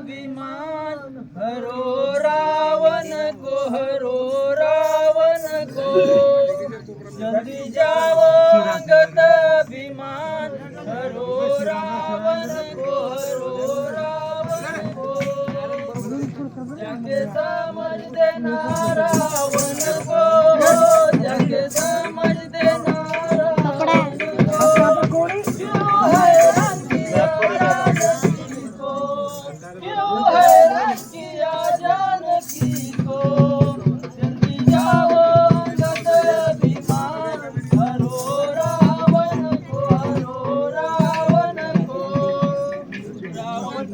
अभिमान हरो रावण को, हरो रावण को। जल्दी जाओ अंगद अभिमान हरो रावण को, हरो रावण को। जग समझ देना रावण को, जग समझ देना रावण को। क्यों हैरान किया जानकी को, क्यों हैरान किया जानकी को। जल्दी जाओ अंगद अभिमान हरो रावण को, हरो रावण को। रावण